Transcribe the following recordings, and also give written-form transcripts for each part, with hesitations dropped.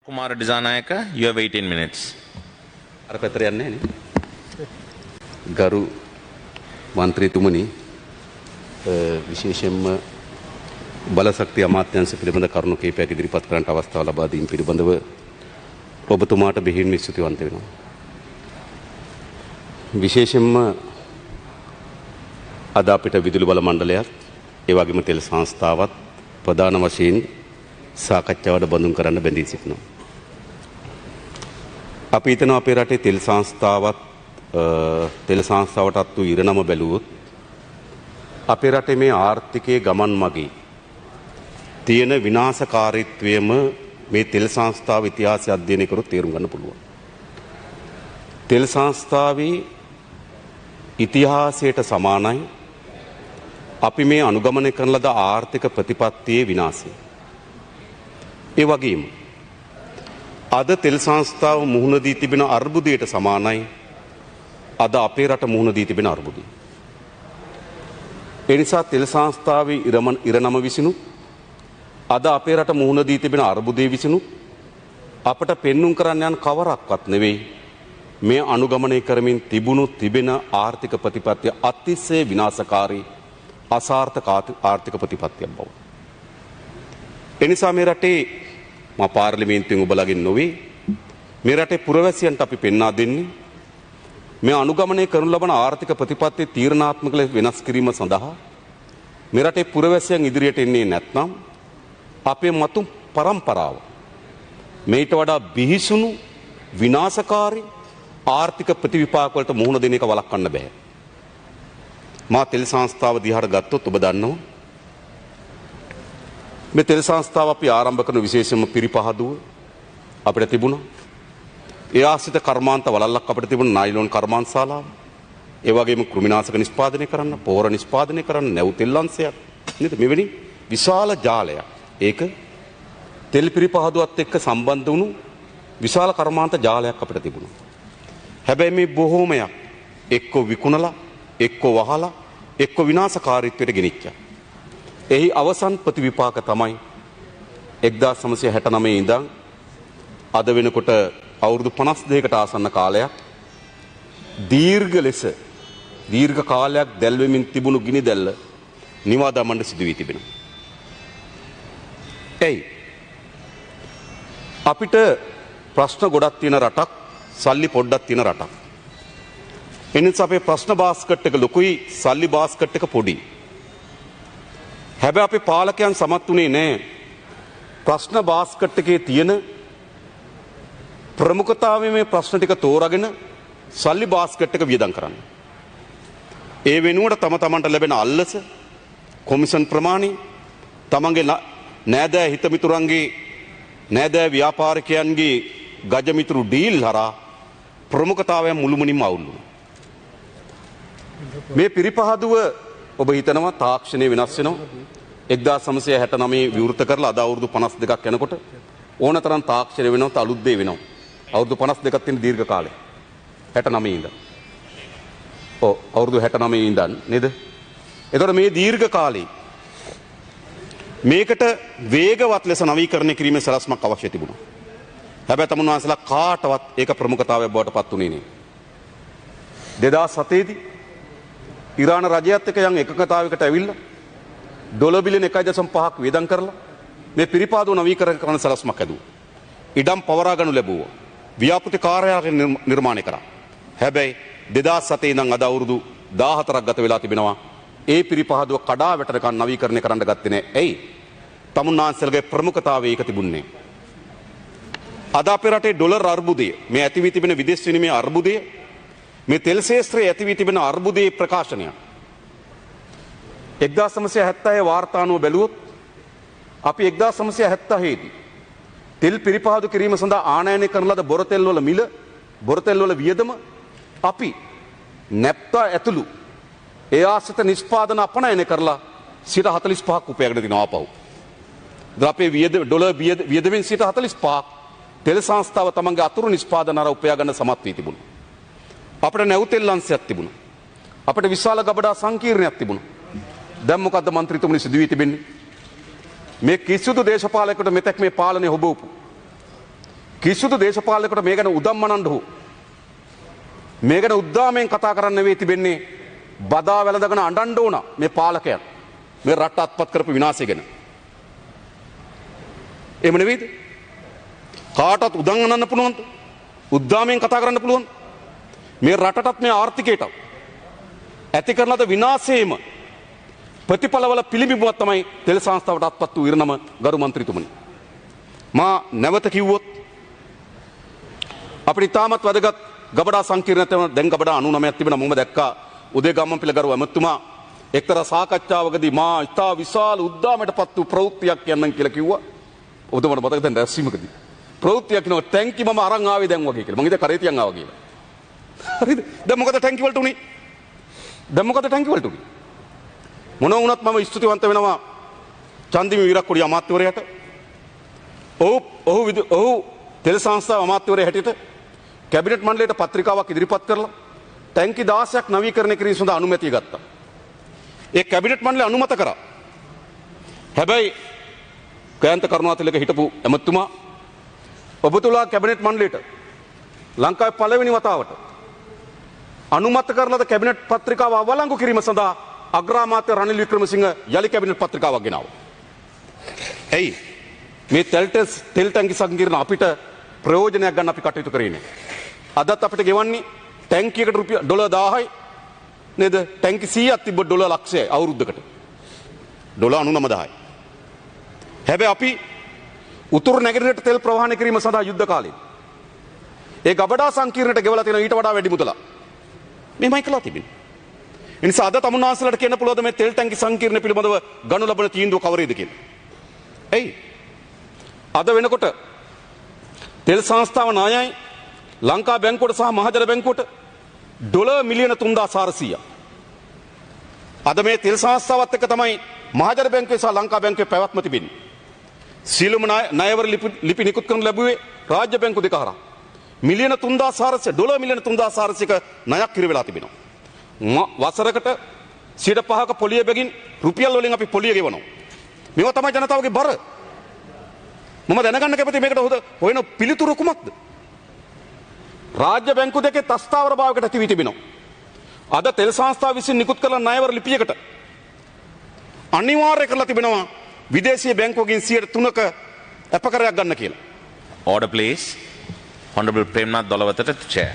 Kumara Disanayaka, you have 18 minutes. අර පැතර යන්නේ නේ. ගරු මන්ත්‍රීතුමනි විශේෂයෙන්ම බලශක්ති අමාත්‍යාංශ පිළිබඳ කරුණු කිහිපයක් ඉදිරිපත් කරන්නට අවස්ථාව ලබා දීම පිළිබඳව ඔබතුමාට බෙහෙවින්ම ස්තුතිවන්ත වෙනවා. විශේෂයෙන්ම අද අපිට විදුලි බල මණ්ඩලයත් ඒ වගේම තෙල් සංස්ථාවත් ප්‍රධාන වශයෙන් සාකච්ඡාවට බඳුන් කරන්න බැඳී සිටිනවා. අපි හිතනවා අපේ රටේ තෙල් සංස්ථාවටත් වූ ඉරණම බැලුවොත් අපේ රටේ මේ ආර්ථිකයේ ගමන් මගේ තියෙන විනාශකාරීත්වයම මේ තෙල් සංස්ථාව ඉතිහාසය අධ්‍යයනය කරොත් තේරුම් ගන්න පුළුවන්. තෙල් සංස්ථාවේ ඉතිහාසයට සමානයි අපි මේ අනුගමනය කරන ලද ආර්ථික ප්‍රතිපත්තියේ විනාශය. ඒ වගේම අද තෙල් සංස්ථාව මුහුණ දී තිබෙන අර්බුදයට සමානයි අද අපේ රට මුහුණ දී තිබෙන අර්බුදය. ඒ නිසා තෙල් සංස්ථාවේ ඉරණම විසිනු අද අපේ රට මුහුණ දී තිබෙන අර්බුදයේ විසිනු අපට පෙන්눔 කරන්න යන කවරක්වත් නෙවෙයි මේ අනුගමනය කරමින් තිබෙන ආර්ථික ප්‍රතිපත්තිය අතිශය විනාශකාරී අසාර්ථක ආර්ථික ප්‍රතිපත්තියක් බව. ඒ නිසා මේ රටේ මා පාර්ලිමේන්තුවෙන් ඔබලගෙන් නොවේ මේ රටේ පුරවැසියන්ට අපි පෙන්වා දෙන්නේ මේ අනුගමනය කරනු ලබන ආර්ථික ප්‍රතිපත්තිය තීරණාත්මක ලෙස වෙනස් කිරීම සඳහා මේ රටේ පුරවැසියන් ඉදිරියට එන්නේ නැත්නම් අපේ මතු පරම්පරාව මේට වඩා බිහිසුණු විනාශකාරී ආර්ථික ප්‍රතිවිපාක වලට මුහුණ දෙන එක වළක්වන්න බෑ. මා තෙල් සංස්ථාව දිහාට ගත්තොත් ඔබ දන්නවා මේ තෙල් සංස්ථාව අපි ආරම්භ කරන විශේෂම පිරිපහදුව අපිට තිබුණා. ඒ ආශ්‍රිත කර්මාන්ත වලල්ලක් අපිට තිබුණා නයිලෝන් කර්මාන්තශාලාව. ඒ වගේම කෘමිනාශක නිෂ්පාදනය කරන්න, පෝර නිෂ්පාදනය කරන්න, නැව් තෙල් අංශයක් නේද? මෙවැනි විශාල ජාලයක්. ඒක තෙල් පිරිපහදුවත් එක්ක සම්බන්ධ වුණු විශාල කර්මාන්ත ජාලයක් අපිට තිබුණා. හැබැයි මේ බොහෝමයක් එක්ක විකුණලා, එක්ක වහලා, එක්ක විනාශකාරීත්වයට ගෙනිච්චා. එහි අවසන් ප්‍රතිවිපාක තමයි 1969 ඉඳන් අද වෙනකොට අවුරුදු 52කට ආසන්න කාලයක් දීර්ඝ කාලයක් දැල්වෙමින් තිබුණු ගිනි දැල්ල නිවා දමන්න සිදු වී තිබෙනවා. එයි අපිට ප්‍රශ්න ගොඩක් තියෙන රටක්, සල්ලි පොඩ්ඩක් තියෙන රටක්. එනිසා අපේ ප්‍රශ්න බාස්කට් එක ලොකුයි, සල්ලි බාස්කට් එක පොඩි. හැබැයි අපේ පාලකයන් සමත් වුණේ නැහැ ප්‍රශ්න බාස්කට් එකේ තියෙන ප්‍රමුඛතාවයේ මේ ප්‍රශ්න ටික තෝරාගෙන සල්ලි බාස්කට් එක වියදම් කරන්න. ඒ වෙනුවට තමන්ට ලැබෙන අල්ලස, කොමිෂන් ප්‍රමාණය, තමන්ගේ නෑදෑ හිතමිතුරන්ගේ නෑදෑ ව්‍යාපාරිකයන්ගේ ගජමිතුරු ඩීල් හරහා ප්‍රමුඛතාවයන් මුළුමනින්ම අවුල් වුණා. මේ පිරිපහදුව ඔබ හිතනවා තාක්ෂණය වෙනස් වෙනවා 1969 විවෘත කරලා අද අවුරුදු 52ක් යනකොට ඕනතරම් තාක්ෂණය වෙනවා, අලුත් දේ වෙනවා. අවුරුදු 52ක් තියෙන දීර්ඝ කාලය 69 ඉඳන්. ඔව් අවුරුදු 69 ඉඳන් නේද? එතකොට මේ දීර්ඝ කාලේ මේකට වේගවත් ලෙස නවීකරණය කිරීමේ සලස්මක් අවශ්‍ය තිබුණා. හැබැයි තමුන් වහන්සේලා කාටවත් ඒක ප්‍රමුඛතාවයක් බවට පත් වුණේ නෑ. 2007 දී ඉරාන රජයත් එක්ක යම් එකකතාවයකට ඇවිල්ලා ඩොලර් බිලියන 1.5ක් වේදම් කරලා මේ පිරිපාදෝ නවීකරණ කරන සලස්මක් ඇදුවා. ඉඩම් පවරා ගනු ලැබුවා. ව්‍යාපෘති කාර්යාලය නිර්මාණය කරා. හැබැයි 2007 ඉඳන් අද අවුරුදු 14ක් ගත වෙලා තිබෙනවා. ඒ පිරිපහදුව කඩා වැටෙනකන් නවීකරණය කරන්න ගත්තේ නැහැ. ඇයි? තමුන්නාන්සල්ගේ ප්‍රමුඛතාවය ඒක තිබුණේ. අද අපේ රටේ ඩොලර් අර්බුදය, මේ ඇති වී තිබෙන විදේශ විනිමය අර්බුදය, මේ තෙල් ශේෂ්ත්‍රයේ ඇති වී තිබෙන අර්බුදයේ ප්‍රකාශනය 1970 වාර්තානුව බැලුවොත් අපි 1970 දී තෙල් පිරිපහදු කිරීම සඳහා ආනයනය කරන ලද බොරතෙල් වල මිල, බොරතෙල් වල වියදම අපි නැප්තා ඇතුළු ඒ ආශ්‍රිත නිෂ්පාදන අපනයනය කරලා 45ක් උපයගෙන තිනවා ආපහු. අපේ ඩොලර් වියදමෙන් 45ක් තෙල් සංස්ථාව තමන්ගේ අතුරු නිෂ්පාදන අර උපයා ගන්න සමත් වී තිබුණා. අපිට නැව් තෙල් අංශයක් තිබුණා. අපිට විශාල ගබඩා සංකීර්ණයක් තිබුණා. දැන් මොකද්ද මන්ත්‍රීතුමනි සිදු වී තිබෙන්නේ? මේ කිසිදු දේශපාලකයෙකුට මෙතෙක් මේ පාලනය හොබවපු කිසිදු දේශපාලකකට මේ ගැන උදම්මනන්න හෝ මේ ගැන උද්දාමයෙන් කතා කරන්න නෙවෙයි තිබෙන්නේ බදා වැළඳගෙන අඬන්න ඕන මේ පාලකයන් මේ රට අත්පත් කරපු විනාශය ගැන. එහෙම නෙවෙයිද? කාටවත් උදම් අනන්න පුළුවන්ද? උද්දාමයෙන් කතා කරන්න පුළුවන්ද? මේ රටටත් මේ ආර්ථිකයටත් ඇති කරන ලද විනාශයේම ප්‍රතිඵලවල පිළිබිඹුවක් තමයි තෙල් සංස්ථාවට අත්පත් වූ ඉරණම ගරු මන්ත්‍රීතුමනි. මා නැවත කිව්වොත් අපිට ඉතාමත් වැදගත් ගබඩා සංකීර්ණතාව දැන් ගබඩා 99ක් තිබෙනවා. මම දැක්කා උදේ ගම්මන්පිල ගරු ඇමතුමා එක්තරා සාකච්ඡාවකදී මා ඉතා විශාල උද්දාමයටපත් වූ ප්‍රවෘත්තියක් කියන්නම් කියලා කිව්වා. ඔබතුමාට මතකද දැන් රැස්වීමකදී ප්‍රවෘත්තියක් කියනවා ටැංකි මම අරන් ආවේ දැන් වගේ කියලා. මම ඉතින් කරේ තියන් ආවා කියලා. හරිද? දැන් මොකද ටැංකි වලට උනේ? දැන් මොකද ටැංකි වලට උනේ? මොන වුණත් මම ස්තුතිවන්ත වෙනවා චන්දිම වීරක්කොඩි අමාත්‍යවරයාට. ඔහු තෙල් සංස්ථාව අමාත්‍යවරයා හැටියට කැබිනට් මණ්ඩලයට පත්‍රිකාවක් ඉදිරිපත් කරලා ටැංකි 16ක් නවීකරණය කිරීම සඳහා අනුමැතිය ගත්තා. ඒ කැබිනට් මණ්ඩලය අනුමත කරා. හැබැයි කයන්ත කරුණාතිලක හිටපු ඇමතුමා ඔබතුලා කැබිනට් මණ්ඩලයට ලංකාවේ පළවෙනි වතාවට අනුමත කරලද කැබිනට් පත්‍රිකාව අවලංගු කිරීම සඳහා අග්‍රාමාත්‍ය රනිල් වික්‍රමසිංහ යලි කැබිනට් පත්‍රිකාවක් ගෙනාවා. ඇයි මේ තෙල් ටැංකි සංකීර්ණ අපිට ප්‍රයෝජනයක් ගන්න අපි කටයුතු කරේ නෑ. අදත් අපිට ගෙවන්නේ ටැංකියකට රුපියල් ඩොලර් 1000යි නේද? ටැංකි 100ක් තිබ්බ ඩොලර් ලක්ෂයයි අවුරුද්දකට. ඩොලර් 99000යි. හැබැයි අපි උතුරු නැගෙනහිරට තෙල් ප්‍රවාහනය කිරීම සඳහා යුද්ධ කාලේ ඒ ගබඩා සංකීර්ණයට ගෙවලා තියෙන ඊට වඩා වැඩි මුදලක් මෙහෙමයි කළා තිබෙන්නේ. ඒ නිසා අද තමුන්නාන්සලට කියන්න පුළුවන් මේ තෙල් ටැංකි සංකීර්ණ පිළිබඳව ගනු ලබන තීන්දුව කවරේද කියලා. එයි අද වෙනකොට තෙල් සංස්ථාව ණයයි ලංකා බැංකුවට සහ මහජන බැංකුවට ඩොලර් මිලියන 3400ක්. අද මේ තෙල් සංස්ථාවත් එක්ක තමයි මහජන බැංකුවේ සහ ලංකා බැංකුවේ පැවැත්ම තිබෙන්නේ. සියලුම ණයවර ලිපි නිකුත් කරන ලැබුවේ රාජ්‍ය බැංකු දෙක හරහා. මිලියන 3400 ඩොලර් මිලියන 3400ක ණයක් ඉර වෙලා තිබෙනවා. වසරකට 5% පොලිය බැගින් රුපියල් වලින් අපි පොලිය ගෙවනවා. මේවා තමයි ජනතාවගේ බර. මම දැනගන්න කැමති මේකට හොයන පිළිතුරු කුමක්ද? රාජ්‍ය බැංකු දෙකේ තස්ථාවර භාවයකට ඇති වී තිබෙනවා. අද තෙල් සංස්ථාව විසින් නිකුත් කළ ණයවර ලිපියකට අනිවාර්ය කරලා තිබෙනවා විදේශීය බැංකුවකින් 3%ක අපකරයක් ගන්න කියලා. Order please. Honorable Premnath Dolawatha to chair.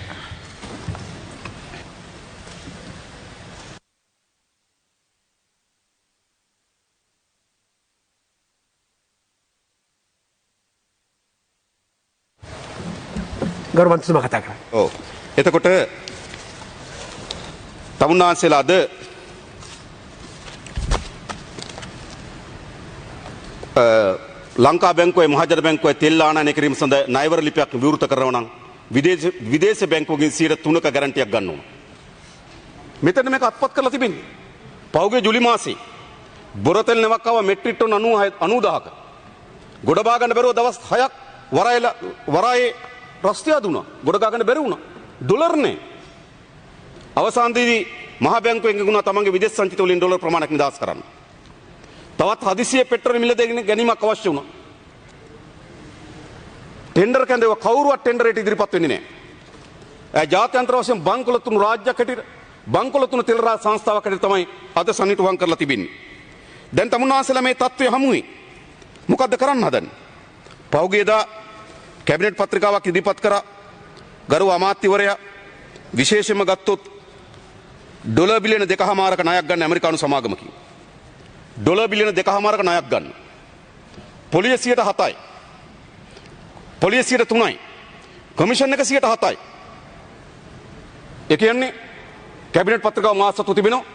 ගරු මන්ත්‍රීතුමා කතා කරා. ඔව්. එතකොට තමුන්නාන්සේලා අද ලංකා බැංකුවේ මහජන බැංකුවේ තෙල් ආනයනය කිරීම සඳහා ණයවර ලිපියක් විවෘත කරනවා නම් විදේශ බැංකුවකින් 3%ක ගැරන්ටියක් ගන්න ඕන. මෙතන මේක අත්පත් කරලා තිබෙන්නේ. පෞගේ ජුලි මාසේ බොරතෙල් නැවක් ආව මෙට්‍රික් ටන් 90000ක. ගොඩ බා ගන්න බැරුව දවස් 6ක් වරායේ රස්තිය දුනා. ගොඩ ගා ගන්න බැරි වුණා. ඩොලර්නේ. අවසානයේදී මහ බැංකුවෙන් ගුණා තමන්ගේ විදේශ සංචිත වලින් ඩොලර් ප්‍රමාණයක් නිදහස් කරන්න. තවත් හදිසියෙ පෙට්‍රල් මිල ගැනීමක් අවශ්‍ය වුණා. ටෙන්ඩර් කැඳව කවුරුවත් ටෙන්ඩරයට ඉදිරිපත් වෙන්නේ නැහැ. ජාත්‍යන්තර වශයෙන් බංකොල තුන රාජ්‍යයක් හැටියට බංකොල තුන තෙල් රාජ්‍ය සංස්ථාවක් හැටියට තමයි අද සනිටුවම් කරලා තිබෙන්නේ. දැන් තමුන්නාන්සලා මේ තත්ත්වය හමුවේ මොකද්ද කරන්න හදන්නේ? පෞගේදා කැබිනට් පත්‍රිකාවක් ඉදිරිපත් කරා ගරු අමාත්‍යවරයා විශේෂයෙන්ම ගත්තොත් ඩොලර් බිලියන 2.5ක ණයක් ගන්න ඇමරිකානු සමාගමකින්. ඩොලර් බිලියන 2.5ක ණයක් ගන්න. පොලිය 7%යි. පොලිය 3%යි. කමිෂන් එක 7%යි. ඒ කියන්නේ කැබිනට් පත්‍රිකාව මාසතු තිබෙනවා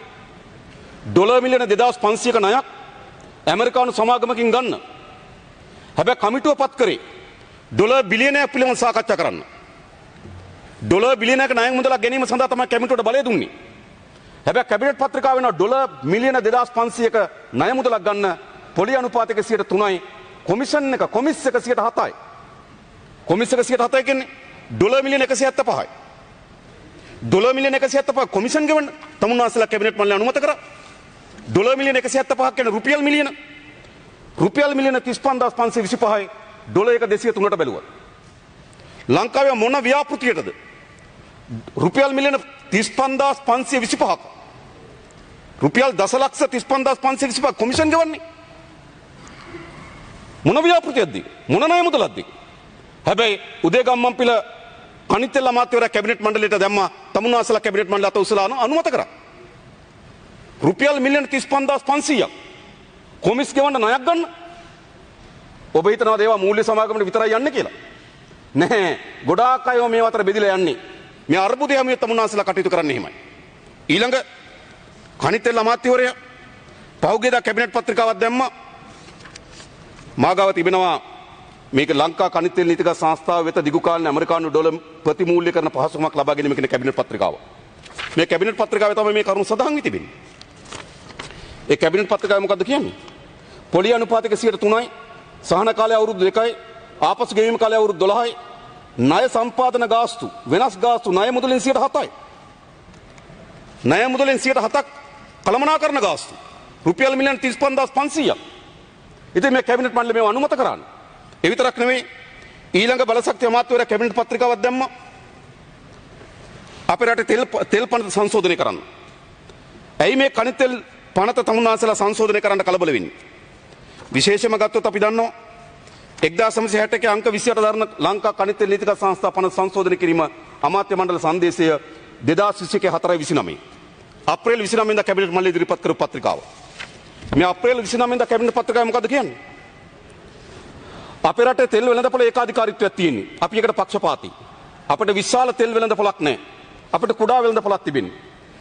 ඩොලර් මිලියන 2500ක ණයක් ඇමරිකානු සමාගමකින් ගන්න. හැබැයි කමිටුව පත් කරේ ඩොලර් බිලියනයක් පිළිබඳව සාකච්ඡා කරන්න. ඩොලර් බිලියනයක ණයක් මුදලක් ගැනීම සඳහා තමයි කැමිටුවට බලය දුන්නේ. හැබැයි කැබිනට් පත්‍රිකාව වෙනවා ඩොලර් මිලියන 2500ක ණය මුදලක් ගන්න පොලි අනුපාතයක 3%යි කොමිෂන් එක කොමිස් එක 7%යි. කොමිස් එක 7%යි කියන්නේ ඩොලර් මිලියන 175යි. ඩොලර් මිලියන 175 කොමිෂන් ගෙවන්න තමුන්නාන්සලා කැබිනට් මණ්ඩලය අනුමත කරා. ඩොලර් මිලියන 175ක් කියන්නේ රුපියල් මිලියන 35525යි ඩොලර් එක 203ට බැලුවා. ලංකාවේ මොන ව්‍යාපෘතියටද රුපියල් මිලියන 35525ක් රුපියල් දසලක්ෂ 35525 කොමිෂන් ගෙවන්නේ මොන ව්‍යාපෘතියක්ද මොන ණය මුදලක්ද හැබැයි උදේගම්මන්පිල කනිතෙල් අමාත්‍යවරයා කැබිනට් මණ්ඩලයට දැම්මා තමුන්නාසලා කැබිනට් මණ්ඩලය අත උසලා අනුමත කරා රුපියල් මිලියන 35500ක් කොමිස් ගෙවන්න ණයක් ගන්න ඔබ හිතනවාද ඒවා මූල්‍ය සමාගමට විතරයි යන්නේ කියලා නැහැ ගොඩාක් අය මේ අතර බෙදිලා යන්නේ මේ අර්බුදය හැමිය තමුන්නාසලා කටයුතු කරන්නේ එහෙමයි ඊළඟ කනිතෙල් අමාත්‍යවරයා පහුගියදා කැබිනට් පත්‍රිකාවක් දැම්මා මාගාව තිබෙනවා මේක ලංකා කනිතෙල් නීතිගත සංස්ථාව වෙත දිගු කාලීන ඇමරිකානු ඩොලර් ප්‍රතිමූල්‍ය කරන පහසුකමක් ලබා ගැනීම කියන කැබිනට් පත්‍රිකාව. මේ කැබිනට් පත්‍රිකාවේ තමයි මේ කරුණු සඳහන් වී තිබෙන්නේ. ඒ කැබිනට් පත්‍රිකාවේ මොකද්ද කියන්නේ? පොලි අනුපාතික 3යි, සහන කාලය අවුරුදු 2යි, ආපසු ගෙවීම කාලය අවුරුදු 12යි, ණය සම්පාදන ගාස්තු, වෙනස් ගාස්තු ණය මුදලින් 7යි. ණය මුදලින් 7ක් කළමනාකරණ ගාස්තු. රුපියල් මිලියන 35500ක්. ඉතින් මේ කැබිනට් මණ්ඩලය මේව අනුමත කරන්නේ. ඒ විතරක් නෙවෙයි ඊළඟ බලශක්ති අමාත්‍යවරයා කැබිනට් පත්‍රිකාවක් දැම්මා. අපේ රටේ තෙල් පනත සංශෝධනය කරන්න. ඇයි මේ කනිතෙල් පනත තමුන්නාන්සලා සංශෝධනය කරන්න කලබල වෙන්නේ? විශේෂම ගත්තොත් අපි දන්නවා 1961 අංක 28 දරන ලංකා කනිතෙල් නීතිගත සංස්ථා පනත සංශෝධනය කිරීම අමාත්‍ය මණ්ඩල සංදේශය 2021 4/29 අප්‍රේල් 29 වෙනිදා කැබිනට් මණ්ඩලය ඉදිරිපත් කරපු පත්‍රිකාව. මේ අප්‍රේල් 29 වෙනිදා කැබිනට් පත්‍රිකාවේ මොකද්ද කියන්නේ? අපේ රටේ තෙල් වෙළඳපොළ ඒකාධිකාරීත්වයක් තියෙන්නේ. අපි එකට පක්ෂපාතී. අපිට විශාල තෙල් වෙළඳපොළක් නැහැ. අපිට කුඩා වෙළඳපොළක් තිබෙන්නේ.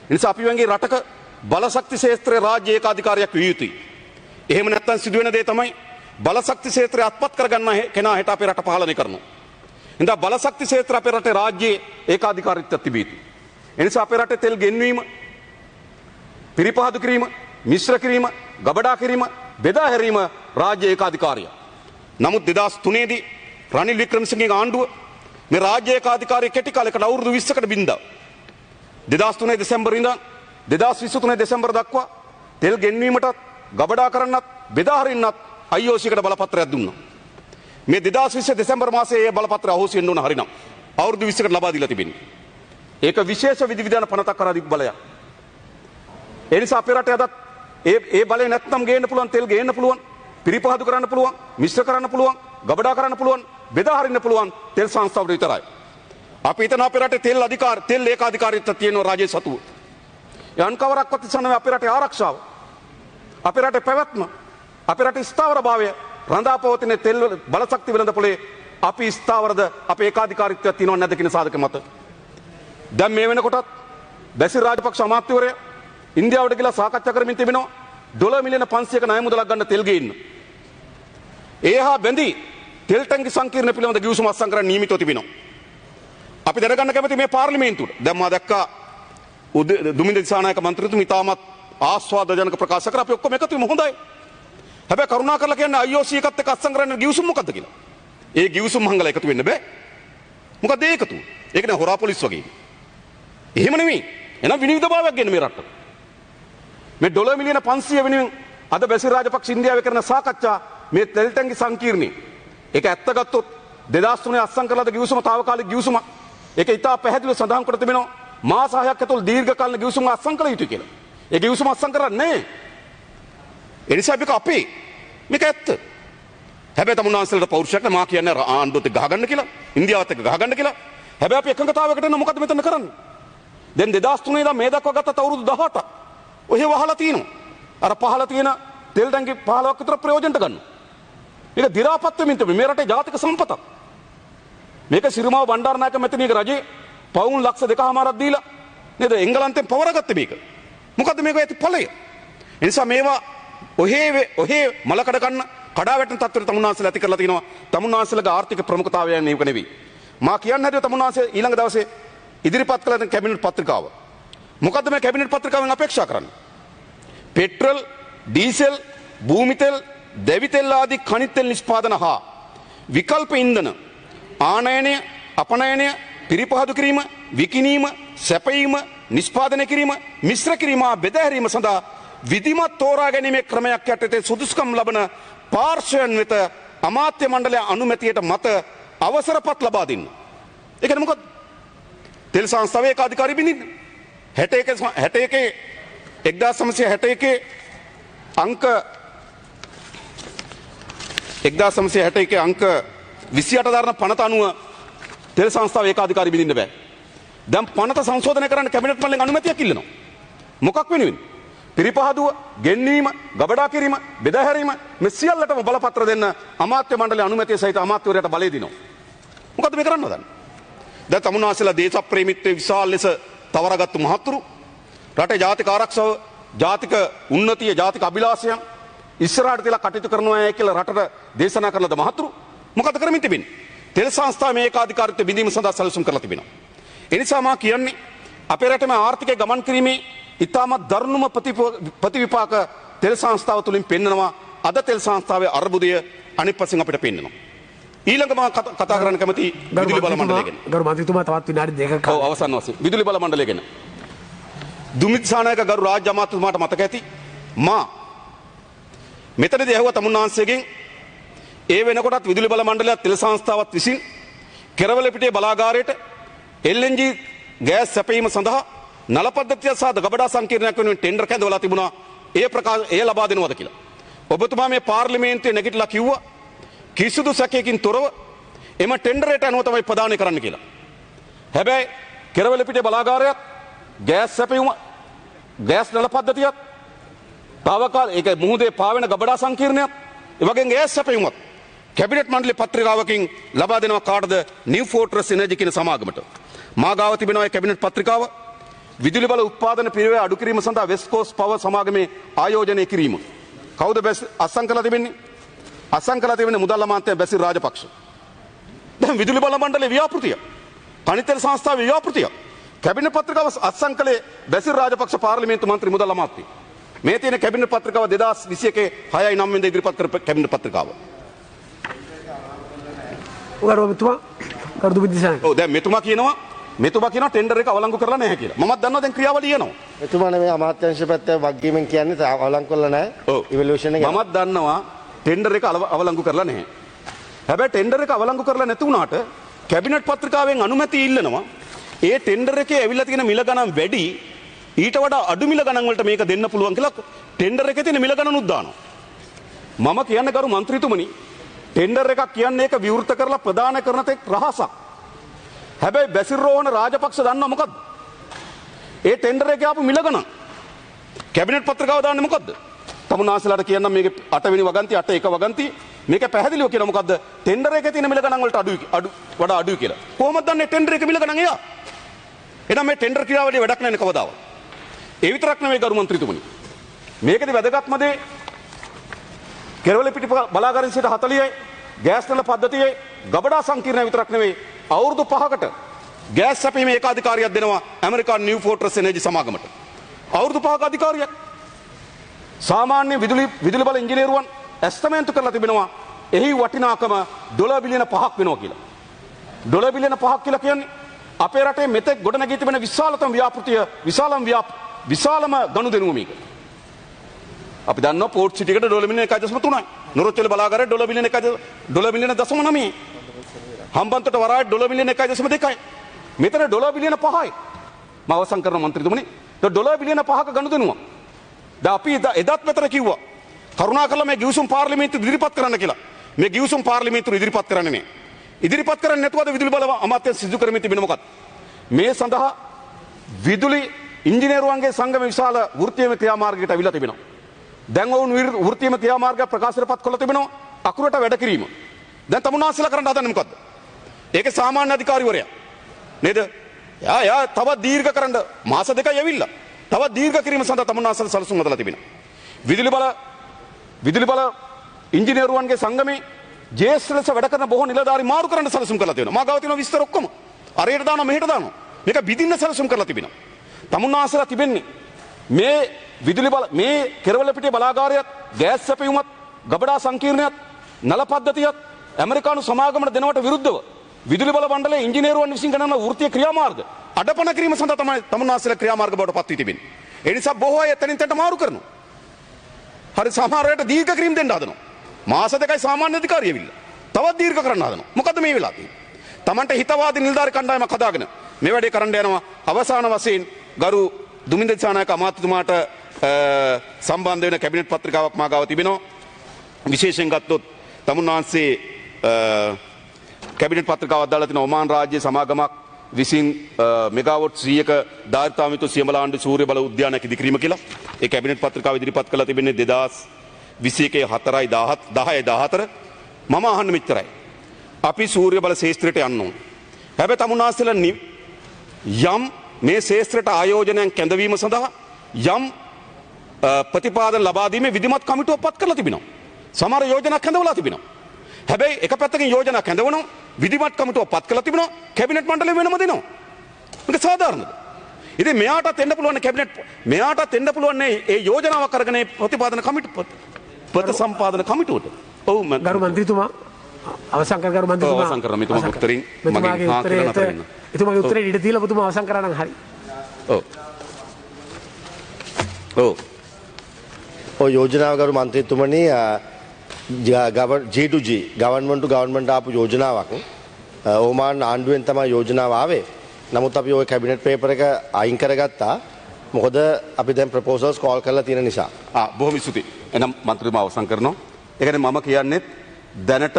ඒ නිසා අපි වගේ රටක බලශක්ති ක්ෂේත්‍රයේ රාජ්‍ය ඒකාධිකාරියක් විය යුතුයි. එහෙම නැත්නම් සිදුවෙන දේ තමයි බලශක්ති ක්ෂේත්‍රය අත්පත් කරගන්න කෙනා හිට අපේ රට පාලනය කරනවා. ඉතින් බලශක්ති ක්ෂේත්‍ර අපේ රටේ රාජ්‍යයේ ඒකාධිකාරීත්වයක් තිබී යුතුයි. ඒ නිසා අපේ රටේ තෙල් ගෙන්වීම, පිරිපහදු කිරීම, මිශ්‍ර කිරීම, ගබඩා කිරීම, බෙදා හැරීම රාජ්‍ය ඒකාධිකාරිය. නමුත් 2003 දී රනිල් වික්‍රමසිංහගේ ආණ්ඩුව මේ රාජ්‍ය ඒකාධිකාරිය කෙටි කාලයකට අවුරුදු 20කට බින්දා 2003 දෙසැම්බර් ඉඳන් 2023 දෙසැම්බර් දක්වා තෙල් ගෙන්වීමටත් ගබඩා කරන්නත් බෙදා හරින්නත් IOC කට බලපත්‍රයක් දුන්නා. මේ 2020 දෙසැම්බර් මාසයේ ඒ බලපත්‍රය අහෝසි වෙන්න ඕන හරිනම් අවුරුදු 20කට ලබා දීලා තිබෙනවා. ඒක විශේෂ විධිවිධාන පනතක් කරා දීපු බලයක්. ඒ නිසා අපේ රටේ අදත් ඒ බලය නැත්නම් ගේන්න පුළුවන් තෙල් ගේන්න පුළුවන් පිරිපහදු කරන්න පුළුවන් මිශ්‍ර කරන්න පුළුවන් ගබඩා කරන්න පුළුවන් බෙදා හරින්න පුළුවන් තෙල් සංස්ථාවට විතරයි. අපි හිතන අපේ රටේ තෙල් ඒකාධිකාරීත්වයක් තියෙනවා රාජ්‍ය සතුව. යන් කවරක්වත් ඉස්සන්නේ අපේ රටේ ආරක්ෂාව. අපේ රටේ පැවැත්ම අපේ රටේ ස්ථාවරභාවය රඳාපවතින තෙල් බලශක්ති වෙළඳපොලේ අපි ස්ථාවරද අපේ ඒකාධිකාරීත්වයක් තියෙනවද නැද්ද කියන සාධක මත දැන් මේ වෙනකොටත් බැසිල් රාජපක්ෂ අමාත්‍යවරයා ඉන්දියාවට ගිහලා සාකච්ඡා කරමින් තිබෙනවා ඩොලර් මිලියන 500ක ණය මුදලක් ගන්න තෙල් ගේන්න. ඒහා බැඳි තෙල් ටැංකි සංකීර්ණ පිළිබඳ ගිවිසුම අත්සන් කරන්න නියමිතව තිබෙනවා. අපි දැනගන්න කැමති මේ පාර්ලිමේන්තුවට දැන් මා දැක්කා දුමින්ද දිසානායක මන්ත්‍රීතුමා ඉතාමත් ආස්වාදජනක ප්‍රකාශ කරා අපි ඔක්කොම එකතු වෙමු හොඳයි. හැබැයි කරුණා කරලා කියන්නේ IOC එකත් එක්ක අත්සන් කරන්න ගිවිසුම මොකද්ද කියලා. ඒ ගිවිසුම් මංගල එකතු වෙන්න බෑ. මොකද ඒ එකතු? ඒක නේ හොරා පොලිස් වගේ. එහෙම නෙමෙයි. එහෙනම් විනිවිදභාවයක් ගන්න මේ රටට. මේ ඩොලර් මිලියන 500 වෙනුවෙන් අද බැසිල් රාජපක්ෂ ඉන්දියාවේ කරන සාකච්ඡා මේ තෙල් ටැංකි සංකීර්ණේ ඒක ඇත්ත ගත්තොත් 2003 අත්සන් කරලාද ගිවිසුම తాවකාලික ගිවිසුම ඒක ඉතා පැහැදිලිව සඳහන් කර තිබෙනවා මාස 6ක් ඇතුළත දීර්ඝකාලීන ගිවිසුම අත්සන් කළ යුතුයි කියලා. ඒ ගිවිසුම අත්සන් කරන්නේ නැහැ. ඒ නිසා මේක අපේ මේක ඇත්ත. හැබැයි තමුන්නාන්සලට පෞරුෂයක් නැහැ මා කියන්නේ ආණ්ඩුවත් එක්ක ගහගන්න කියලා ඉන්දියාවත් එක්ක ගහගන්න කියලා. හැබැයි අපි එකඟතාවයකට එන්න මොකද්ද මෙතන කරන්නේ? දැන් 2003 ඉඳන් මේ දක්වා ගත්තත් අවුරුදු 18ක් ඔහෙ වහලා තියෙනවා. අර පහල තියෙන තෙල් ටැංකි 15ක් විතර ප්‍රයෝජනට ගන්න. මේක දි รา පත් වෙමින් තිබෙන්නේ මේ රටේ ජාතික සම්පතක්. මේක සිරිමාව බණ්ඩාරනායක මැතිණියගේ රජේ පවුන් ලක්ෂ 2.5ක් දීලා නේද එංගලන්තෙන් පවරගත්තේ මේක. මොකද්ද මේක ඇති ඵලය? ඒ නිසා මේවා ඔහේ මලකඩ ගන්න කඩා වැටෙන තත්ත්වෙට තමුන්නාන්සලා ඇති කරලා තිනවා. තමුන්නාන්සලාගේ ආර්ථික ප්‍රමුඛතාවයන් මේක නෙවෙයි. මා කියන්න හැදුවේ තමුන්නාන්සේ ඊළඟ දවසේ ඉදිරිපත් කළ කැබිනට් පත්‍රිකාව. මොකද්ද මේ කැබිනට් පත්‍රිකාවෙන් අපේක්ෂා කරන්නේ? පෙට්‍රල්, ඩීසල්, භූමිතෙල්, දැවිතෙල් ආදී khනිජ තෙල් නිෂ්පාදන හා විකල්ප ඉන්ධන ආනයනය, අපනයනය, පිරිපහදු කිරීම, විකිණීම, සැපයීම, නිෂ්පාදනය කිරීම, මිශ්‍ර කිරීම, බෙදා හැරීම සඳහා විධිමත් තෝරා ගැනීමේ ක්‍රමයක් යටතේ සුදුසුකම් ලබන පාර්ශ්වයන් වෙත අමාත්‍ය මණ්ඩලය අනුමැතියට මත අවසරපත් ලබා දෙන්න. ඒ කියන්නේ මොකද්ද? තෙල් සංස්ථාවේ ඒකාධිකාරී බිඳින්න. 61 1961 අංක 1961 අංක 28 දරන පනත අනුව තෙල් සංස්ථාව ඒකාධිකාරී බිඳින්න බෑ. දැන් පනත සංශෝධනය කරන්න කැබිනට් මණ්ඩලයෙන් අනුමැතියක් ඉල්ලනවා. මොකක් වෙනුවෙන්? පිරිපහදුව, ගෙන්වීම, ගබඩා කිරීම, බෙදා හැරීම මේ සියල්ලටම බලපත්‍ර දෙන්න අමාත්‍ය මණ්ඩලයේ අනුමැතිය සහිත අමාත්‍යවරයාට බලය දෙනවා. මොකද්ද මේ කරන්න හදන්නේ? දැන් තමුන්නාසලා දේශප්‍රේමීත්වයේ විශාල ලෙස තවරාගත්තු මහතුරු රටේ ජාතික ආරක්ෂාව, ජාතික උන්නතිය, ජාතික අභිලාෂයන් ඉස්සරහට තියලා කටයුතු කරනවා කියලා රටට දේශනා කරන ද මහතුරු මොකද කරමින් තිබෙන්නේ? තෙල් සංස්ථාවේ මේ ඒකාධිකාරීත්වය බිඳීම සඳහා සැලසුම් කරලා තිබෙනවා. ඒ නිසා මා කියන්නේ අපේ රටේ ආර්ථිකය ගමන් කිරීමේ ඉතාමත් දරුණුම ප්‍රතිවිපාක තෙල් සංස්ථාව තුළින් පෙන්වනවා. අද තෙල් සංස්ථාවේ අර්බුදය අනිත් පැත්තෙන් අපිට පෙන්වනවා. ඊළඟ මම කතා කරන්න කැමති විදුලි බල මණ්ඩලය ගැන. ගරු මන්ත්‍රීතුමා තවත් විනාඩි දෙකක් ඔව් අවසන් වශයෙන් විදුලි බල මණ්ඩලය ගැන. දුමිත් සානායක ගරු රාජ්‍ය අමාත්‍යතුමාට මතක ඇති මා මෙතනදී ඇහුවා තමුන්නාන්සේගෙන් ඒ වෙනකොටත් විදුලි බල මණ්ඩලයත් තෙල් සංස්ථාවත් විසින් කෙරවලපිටියේ බලාගාරයට LNG ගෑස් සැපයීම සඳහා නල පද්ධතිය සහ ගබඩා සංකීර්ණයක් වෙනුවෙන් ටෙන්ඩර් කැඳවලා තිබුණා. ඒ ලබා දෙනවද කියලා. ඔබතුමා මේ පාර්ලිමේන්තුවේ නැගිටලා කිව්වා කිසිදු සැකයකින් තොරව එම ටෙන්ඩරයට අනුව තමයි ප්‍රදානය කරන්න කියලා. හැබැයි කෙරවලපිටියේ බලාගාරයත් ගෑස් සැපයීම ගෑස් නල පද්ධතියත් තාවකාල ඒක මුහුදේ පාවෙන ගබඩා සංකීර්ණයක් ඒ වගේම ගෑස් සැපයීමත් කැබිනට් මණ්ඩලයේ පත්‍රිකාවකින් ලබා දෙනවා කාටද? නිව් ෆෝර්ට්‍රස් එනර්ජි කියන සමාගමට. මා ගාව තිබෙනවා ඒ කැබිනට් පත්‍රිකාව. විදුලි බල උත්පාදන පිරිවැය අඩු කිරීම සඳහා වෙස්ට් කෝස්ට් පවර් සමාගමේ ආයෝජනය කිරීම. කවුද අත්සන් කළා තිබෙන්නේ? අත්සන් කළා තිබෙන්නේ මුදල් අමාත්‍ය බැසිල් රාජපක්ෂ. දැන් විදුලි බල මණ්ඩලයේ ව්‍යාපෘතිය, කණිතෙල් සංස්ථාවේ ව්‍යාපෘතිය, කැබිනට් පත්‍රිකාව අත්සන් කළේ බැසිල් රාජපක්ෂ පාර්ලිමේන්තු මන්ත්‍රී මුදල් අමාත්‍ය. මේ තියෙන කැබිනට් පත්‍රිකාව 2021 6/9 වෙනිදා ඉදිරිපත් කර කැබිනට් පත්‍රිකාව. ගරු මන්ත්‍රීතුමා ගරු දුමිත් දිසානායක. ඔව් දැන් මෙතුමා කියනවා ටෙන්ඩර් එක අවලංගු කරලා නැහැ කියලා. මමත් දන්නවා දැන් ක්‍රියාවලිය එනවා. එතුමානේ මේ අමාත්‍යාංශ පැත්තේ වගකීමෙන් කියන්නේ අවලංගු කරලා නැහැ. ඔව්. ඉවලුෂන් එක. මමත් දන්නවා ටෙන්ඩර් එක අවලංගු කරලා නැහැ. හැබැයි ටෙන්ඩර් එක අවලංගු කරලා නැති වුණාට කැබිනට් පත්‍රිකාවෙන් අනුමැතිය ඉල්ලනවා. ඒ ටෙන්ඩර් එකේ ඇවිල්ලා තියෙන මිල ගණන් වැඩි ඊට වඩා අඩු මිල ගණන් වලට මේක දෙන්න පුළුවන් කියලා ටෙන්ඩර් එකේ තියෙන මිල ගණනුත් දානවා. මම කියන්නේ කරු മന്ത്രിතුමනි ටෙන්ඩර් එකක් කියන්නේ ඒක විවෘත කරලා ප්‍රදාන කරන තෙක් රහසක්. හැබැයි බැසිල් රෝහණ රාජපක්ෂ දන්නවා මොකද්ද? ඒ ටෙන්ඩර් එකේ ආපු මිල ගණන් කැබිනට් පත්‍රිකාව දාන්නේ මොකද්ද? තමුන්නාන්සලාට කියන්නම් මේකේ 8 වෙනි වගන්ති 8 වගන්ති මේක පැහැදිලිව කියන මොකද්ද? ටෙන්ඩර් එකේ තියෙන මිල ගණන් වලට වඩා අඩුයි කියලා. කොහොමද දන්නේ ටෙන්ඩර් එකේ මිල ගණන් එයා? එහෙනම් මේ ටෙන්ඩර් ක්‍රියාවලිය වැඩක් නැහැ නේ කවදාවත්. ඒ විතරක් නෙවෙයි ගරු මන්ත්‍රීතුමනි. මේකේ වැදගත්ම දේ කෙරවලපිටි බලාගාරින් 40යි ගෑස් නල පද්ධතියේ ගබඩා සංකීර්ණ විතරක් නෙවෙයි අවුරුදු 5කට ගෑස් සැපීමේ ඒකාධිකාරියක් දෙනවා ඇමරිකානු නිව් ෆෝර්ට්‍රස් එනර්ජි සමාගමට. අවුරුදු 5ක අධිකාරියක්. සාමාන්‍ය විදුලි බල ඉංජිනේරුවන් ඇස්තමේන්තු කරලා තිබෙනවා එහි වටිනාකම $5 බිලියන 5ක් වෙනවා කියලා. $5 බිලියන 5ක් කියලා කියන්නේ අපේ රටේ මෙතෙක් ගොඩනැගී තිබෙන විශාලතම ව්‍යාපෘතිය විශාලම ගනුදෙනුව මේක. අපි දන්නවා පෝර්ට් සිටි එකට $1 බිලියන 1.3යි. නොරොච්චල බලාගාරයට $1 බිලියන 0.9යි. හම්බන්තොට වරායට $1 බිලියන 1.2යි. මෙතන $1 බිලියන 5යි. මම අවසන් කරන මන්ත්‍රීතුමනි $1 බිලියන 5ක ගනුදෙනුව. දැන් අපි එදත් මෙතන කිව්වා කරුණාකරලා මේ ගිවිසුම් පාර්ලිමේන්තුවට ඉදිරිපත් කරන්න කියලා. මේ ගිවිසුම් පාර්ලිමේන්තුවට ඉදිරිපත් කරන්නේ නැහැ. ඉදිරිපත් කරන්නේ නැතුවද විදුලි බල අමාත්‍ය සිදු කරමින් තිබෙන මොකක්ද? මේ සඳහා විදුලි ඉංජිනේරුවන්ගේ සංගම විශාල වෘත්තීය ක්‍රියාමාර්ගයකට අවිලා තිබෙනවා. දැන් ඔවුන් වෘත්තීය ක්‍රියාමාර්ග ප්‍රකාශනපත් කළ තිබෙනවා අකුරට වැඩ කිරීම. දැන් තමුන්නාන්සලා කරන්න හදන්නේ මොකද්ද? ඒකේ සාමාන්‍ය අධිකාරිවරයා නේද? යා තවත් දීර්ඝ කරන්න මාස දෙකයි ඇවිල්ලා. තවත් දීර්ඝ කිරීම සඳහා තමුන්නාන්සලා සැලසුම් හදලා තිබෙනවා. විදුලි බල ඉංජිනේරුවන්ගේ සංගමේ ජේෂ්ඨ ලෙස වැඩ කරන බොහෝ නිලධාරි මාරු කරන්න සැලසුම් කරලා තියෙනවා. මා ගාව තියෙන විස්තර ඔක්කොම. අරයට දානවා මෙහෙට දානවා. මේක බිඳින්න සැලසුම් කරලා තිබෙනවා. තමුන්නාන්සලා තිබෙන්නේ මේ විදුලි බල මේ කෙරවලපිටියේ බලාගාරයත් ගෑස් සැපයුමත් ගබඩා සංකීර්ණයත් නල පද්ධතියත් ඇමරිකානු සමාගමට දෙනවට විරුද්ධව විදුලි බල මණ්ඩලයේ ඉංජිනේරුවන් විසින් කරන වෘත්තීය ක්‍රියාමාර්ග අඩපණ කිරීම සඳහා තමයි තමුන්නාන්සලා ක්‍රියාමාර්ග බවට පත් වී තිබෙන්නේ. ඒ නිසා බොහෝ අය එතනින් තැනට මාරු කරනවා. හරි සමහර අයට දීර්ඝ කිරීම දෙන්න හදනවා. මාස දෙකයි සාමාන්‍ය අධිකාරිය ඇවිල්ලා. තවත් දීර්ඝ කරන්න හදනවා. මොකද්ද මේ වෙලා තියෙන්නේ? තමන්ට හිතවාදී නිලධාරී කණ්ඩායමක් හදාගෙන මේ වැඩේ කරන්න යනවා. අවසාන වශයෙන් ගරු දුමින්ද දිසානායක අමාත්‍යතුමාට සම්බන්ධ වෙන කැබිනට් පත්‍රිකාවක් මා ගාව තිබෙනවා. විශේෂයෙන් ගත්තොත් තමුන්වහන්සේ කැබිනට් පත්‍රිකාවක් දාලා තින ඔමාන් රාජ්‍ය සමාගමක් විසින් මෙගාවොට් 100ක ධාරිතාවමිත සියඹලාණ්ඩු සූර්ය බල උද්‍යානයක් ඉදිකිරීම කියලා. ඒ කැබිනට් පත්‍රිකාව ඉදිරිපත් කළා තිබෙන්නේ 2021 4/10/14. මම අහන්න මෙච්චරයි. අපි සූර්ය බල ශේෂ්ත්‍රයට යන්න ඕන. හැබැයි තමුන්වහන්සේලා යම් මේ ශේෂ්ත්‍රයට ආයෝජනයන් කැඳවීම සඳහා යම් ප්‍රතිපාදන ලබා දීමේ විධිමත් කමිටුවක් පත් කරලා තිබෙනවා. සමහර යෝජනා කැඳවලා තිබෙනවා. හැබැයි එක පැත්තකින් යෝජනා කැඳවනවා විධිමත් කමිටුවක් පත් කරලා තිබෙනවා කැබිනට් මණ්ඩලය වෙනම දෙනවා. මේක සාධාරණද? ඉතින් මෙයාටත් එන්න පුළුවන් කැබිනට් මෙයාටත් එන්න පුළුවන් ඒ යෝජනාවක් අරගෙන ප්‍රතිපාදන කමිටු ප්‍රතිසම්පාදන කමිටුවට. ඔව් ගරු මන්ත්‍රීතුමා අවසන් කර ගරු මන්ත්‍රීතුමා අවසන් කරන්න මෙතුමා උත්තරින් මෙතුමාගේ මගෙන් හා කියලා නතර උත්තරේ වෙන්න. එතුමාගේ උත්තරේ ඊට තියලා ඔබතුමා අවසන් කරා නම් හරි. ඔව්. ඔව්. ඔය යෝජනාව ගරු මන්ත්‍රීතුමනි G2G ගවර්න්මන්ට් ටු ගවර්න්මන්ට් ආපු යෝජනාවක්. ඕමාන් ආණ්ඩුවෙන් තමයි යෝජනාව ආවේ. නමුත් අපි ওই කැබිනට් පේපර් එක අයින් කරගත්තා. මොකද අපි දැන් ප්‍රොපෝසල්ස් කෝල් කරලා තියෙන නිසා. බොහොම ස්තුතියි. එනම් මන්ත්‍රීතුමා අවසන් කරනවා. ඒ කියන්නේ මම කියන්නේ දැනට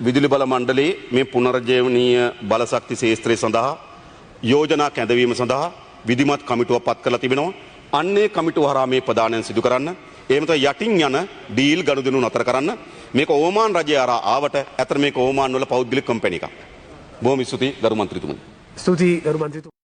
විදුලි බල මණ්ඩලයේ මේ පුනර්ජීවනීය බලශක්ති ශේෂ්ත්‍රය සඳහා යෝජනා කැඳවීම සඳහා විධිමත් කමිටුවක් පත් කරලා තිබෙනවා. අන්නේ කමිටුව හරහා මේ ප්‍රදානයන් සිදු කරන්න. එහෙම නැත්නම් යටින් යන ඩීල් ගනුදෙනු නතර කරන්න. මේක ඕමාන් රජය හරහා ආවට අතර මේක ඕමාන් වල පෞද්ගලික කම්පැනි එකක්. බොහොම ස්තුතියි ගරු මන්ත්‍රීතුමනි. ස්තුතියි ගරු මන්ත්‍රීතුමා.